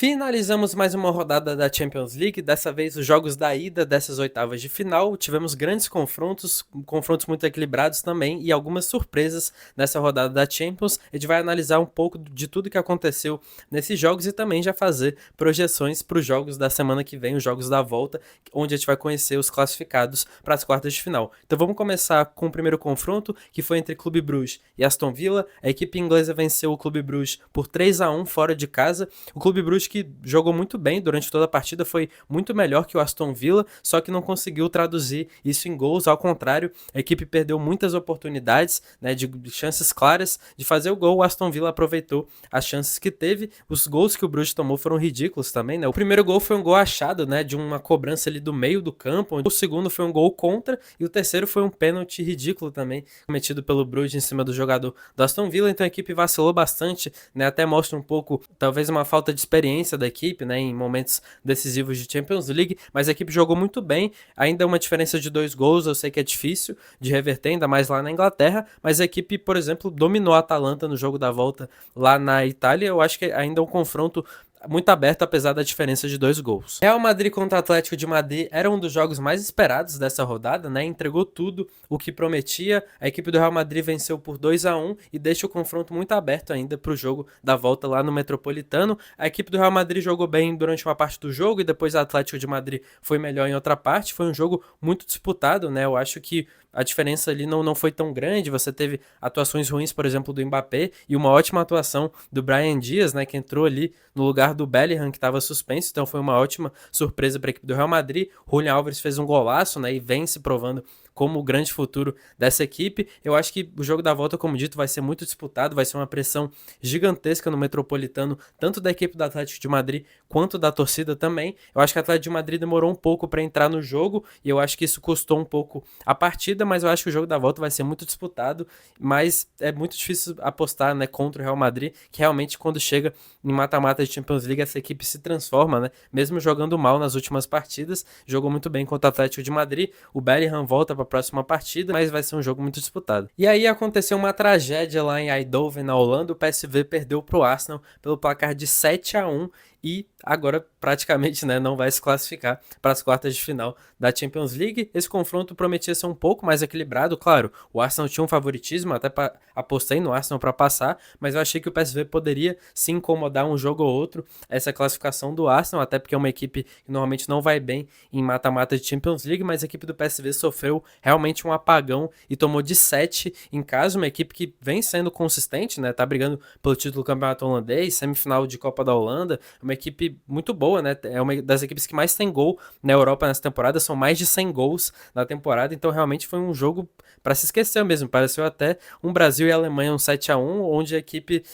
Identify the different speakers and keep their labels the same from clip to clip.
Speaker 1: Finalizamos mais uma rodada da Champions League, dessa vez os jogos da ida dessas oitavas de final. Tivemos grandes confrontos muito equilibrados também e algumas surpresas nessa rodada da Champions. A gente vai analisar um pouco de tudo que aconteceu nesses jogos e também já fazer projeções para os jogos da semana que vem, os jogos da volta, onde a gente vai conhecer os classificados para as quartas de final. Então vamos começar com o primeiro confronto, que foi entre Clube Bruges e Aston Villa. A equipe inglesa venceu o Clube Bruges por 3-1 fora de casa. O Clube Bruges que jogou muito bem durante toda a partida, foi muito melhor que o Aston Villa, só que não conseguiu traduzir isso em gols. Ao contrário, a equipe perdeu muitas oportunidades, né, de chances claras de fazer o gol. O Aston Villa aproveitou as chances que teve. Os gols que o Bruges tomou foram ridículos também, né? O primeiro gol foi um gol achado, né, de uma cobrança ali do meio do campo. O segundo foi um gol contra e o terceiro foi um pênalti ridículo também, cometido pelo Bruges em cima do jogador do Aston Villa. Então a equipe vacilou bastante, né? Até mostra um pouco, talvez, uma falta de experiência da equipe, né, em momentos decisivos de Champions League, mas a equipe jogou muito bem. Ainda uma diferença de 2 gols, eu sei que é difícil de reverter, ainda mais lá na Inglaterra, mas a equipe, por exemplo, dominou a Atalanta no jogo da volta lá na Itália. Eu acho que ainda é um confronto muito aberto, apesar da diferença de 2 gols. Real Madrid contra Atlético de Madrid era um dos jogos mais esperados dessa rodada, né? Entregou tudo o que prometia. A equipe do Real Madrid venceu por 2-1 e deixa o confronto muito aberto ainda para o jogo da volta lá no Metropolitano. A equipe do Real Madrid jogou bem durante uma parte do jogo e depois o Atlético de Madrid foi melhor em outra parte. Foi um jogo muito disputado, né? Eu acho que a diferença ali não foi tão grande. Você teve atuações ruins, por exemplo, do Mbappé e uma ótima atuação do Brahim Dias, né, que entrou ali no lugar do Bellingham, que estava suspenso. Então foi uma ótima surpresa para a equipe do Real Madrid. Julián Álvares fez um golaço, né, e vem se provando como o grande futuro dessa equipe. Eu acho que o jogo da volta, como dito, vai ser muito disputado, vai ser uma pressão gigantesca no Metropolitano, tanto da equipe do Atlético de Madrid quanto da torcida também. Eu acho que o Atlético de Madrid demorou um pouco para entrar no jogo e eu acho que isso custou um pouco a partida, mas eu acho que o jogo da volta vai ser muito disputado, mas é muito difícil apostar, né, contra o Real Madrid, que realmente quando chega em mata-mata de Champions League, essa equipe se transforma, né, mesmo jogando mal nas últimas partidas. Jogou muito bem contra o Atlético de Madrid. O Bellingham volta para a próxima partida, mas vai ser um jogo muito disputado. E aí aconteceu uma tragédia lá em Eindhoven, na Holanda. O PSV perdeu para o Arsenal pelo placar de 7-1 e agora praticamente, né, não vai se classificar para as quartas de final da Champions League. Esse confronto prometia ser um pouco mais equilibrado, claro. O Arsenal tinha um favoritismo, até apostei no Arsenal para passar, mas eu achei que o PSV poderia se incomodar um jogo ou outro essa classificação do Arsenal, até porque é uma equipe que normalmente não vai bem em mata-mata de Champions League, mas a equipe do PSV sofreu realmente um apagão e tomou de 7 em casa. Uma equipe que vem sendo consistente, né, tá brigando pelo título do campeonato holandês, semifinal de Copa da Holanda, uma equipe muito boa, né? É uma das equipes que mais tem gol na Europa nessa temporada, são mais de 100 gols na temporada, então realmente foi um jogo para se esquecer mesmo. Pareceu até um Brasil e Alemanha, um 7-1, onde a equipe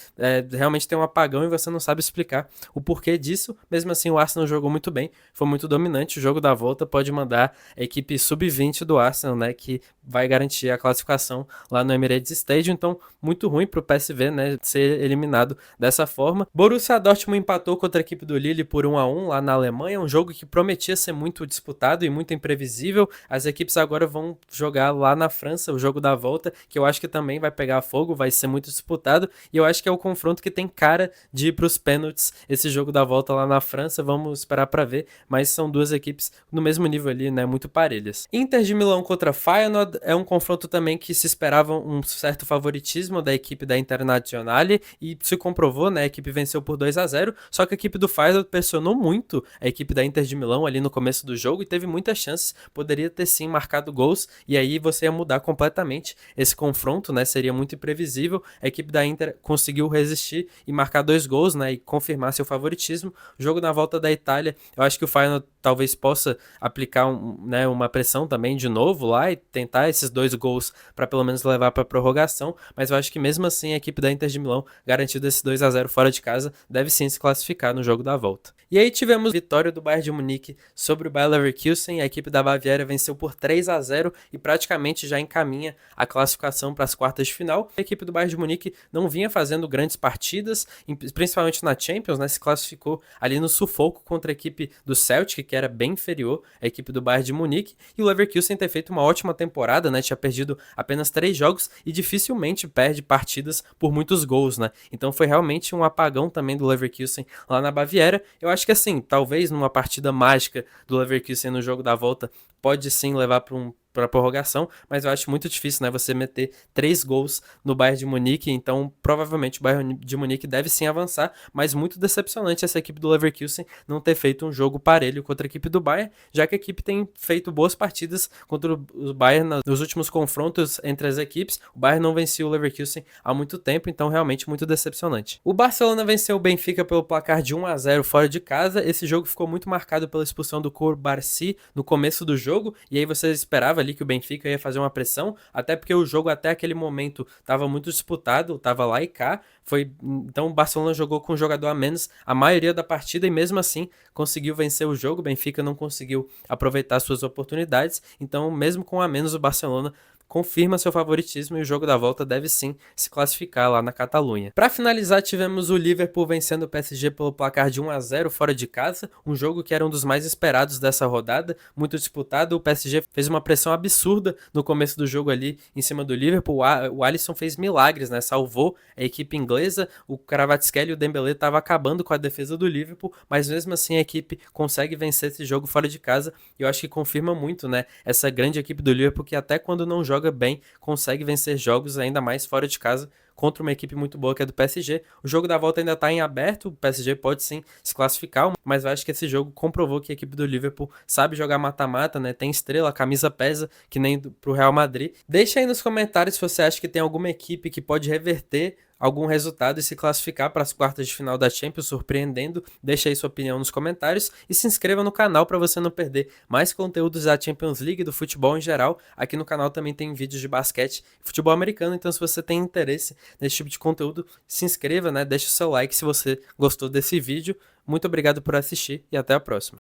Speaker 1: realmente tem um apagão e você não sabe explicar o porquê disso. Mesmo assim, o Arsenal jogou muito bem, foi muito dominante. O jogo da volta pode mandar a equipe sub-20 do Arsenal, né, que vai garantir a classificação lá no Emirates Stadium. Então, muito ruim para o PSV, né, ser eliminado dessa forma. Borussia Dortmund empatou contra a equipe do Lille por 1-1 lá na Alemanha, um jogo que prometia ser muito disputado e muito imprevisível. As equipes agora vão jogar lá na França, o jogo da volta, que eu acho que também vai pegar fogo, vai ser muito disputado, e eu acho que é o confronto que tem cara de ir para os pênaltis, esse jogo da volta lá na França. Vamos esperar para ver, mas são duas equipes no mesmo nível ali, né, muito parelhas. Inter de Milão contra Feyenoord é um confronto também que se esperava um certo favoritismo da equipe da Internazionale e se comprovou, né, a equipe venceu por 2-0, só que a equipe do Feyenoord pressionou muito a equipe da Inter de Milão ali no começo do jogo e teve muitas chances, poderia ter sim marcado gols, e aí você ia mudar completamente esse confronto, né, seria muito imprevisível. A equipe da Inter conseguiu resistir e marcar 2 gols, né, e confirmar seu favoritismo. O jogo na volta da Itália, eu acho que o Feyenoord talvez possa aplicar né, uma pressão também de novo lá e tentar esses 2 gols para pelo menos levar para prorrogação, mas eu acho que mesmo assim a equipe da Inter de Milão, garantido esse 2-0 fora de casa, deve sim se classificar no jogo da volta. E aí tivemos vitória do Bayern de Munique sobre o Bayer Leverkusen. A equipe da Baviera venceu por 3-0 e praticamente já encaminha a classificação para as quartas de final. A equipe do Bayern de Munique não vinha fazendo grandes partidas, principalmente na Champions, né? Se classificou ali no sufoco contra a equipe do Celtic, que que era bem inferior à equipe do Bayern de Munique, e o Leverkusen ter feito uma ótima temporada, né? Tinha perdido apenas 3 jogos e dificilmente perde partidas por muitos gols, né? Então foi realmente um apagão também do Leverkusen lá na Baviera. Eu acho que assim, talvez numa partida mágica do Leverkusen no jogo da volta, pode sim levar para prorrogação, mas eu acho muito difícil, né, você meter 3 gols no Bayern de Munique, então provavelmente o Bayern de Munique deve sim avançar, mas muito decepcionante essa equipe do Leverkusen não ter feito um jogo parelho contra a equipe do Bayern, já que a equipe tem feito boas partidas contra o Bayern nos últimos confrontos entre as equipes. O Bayern não venceu o Leverkusen há muito tempo, então realmente muito decepcionante. O Barcelona venceu o Benfica pelo placar de 1-0 fora de casa. Esse jogo ficou muito marcado pela expulsão do Koulibaly no começo do jogo, e aí você esperava ali que o Benfica ia fazer uma pressão, até porque o jogo até aquele momento estava muito disputado, estava lá e cá. Então o Barcelona jogou com um jogador a menos a maioria da partida e mesmo assim conseguiu vencer o jogo. O Benfica não conseguiu aproveitar suas oportunidades, então mesmo com a menos o Barcelona confirma seu favoritismo e o jogo da volta deve sim se classificar lá na Catalunha. Para finalizar, tivemos o Liverpool vencendo o PSG pelo placar de 1-0 fora de casa, um jogo que era um dos mais esperados dessa rodada, muito disputado. O PSG fez uma pressão absurda no começo do jogo ali em cima do Liverpool. O Alisson fez milagres, né? Salvou a equipe inglesa. O Kvaratskhelia e o Dembélé estavam acabando com a defesa do Liverpool, mas mesmo assim a equipe consegue vencer esse jogo fora de casa. E eu acho que confirma muito, né, essa grande equipe do Liverpool que até quando não joga bem, consegue vencer jogos ainda mais fora de casa contra uma equipe muito boa que é do PSG. O jogo da volta ainda está em aberto, o PSG pode sim se classificar, mas eu acho que esse jogo comprovou que a equipe do Liverpool sabe jogar mata-mata, né? Tem estrela, a camisa pesa, que nem pro Real Madrid. Deixa aí nos comentários se você acha que tem alguma equipe que pode reverter algum resultado e se classificar para as quartas de final da Champions, surpreendendo. Deixa aí sua opinião nos comentários e se inscreva no canal para você não perder mais conteúdos da Champions League e do futebol em geral. Aqui no canal também tem vídeos de basquete e futebol americano, então se você tem interesse nesse tipo de conteúdo, se inscreva, né? Deixa o seu like se você gostou desse vídeo. Muito obrigado por assistir e até a próxima.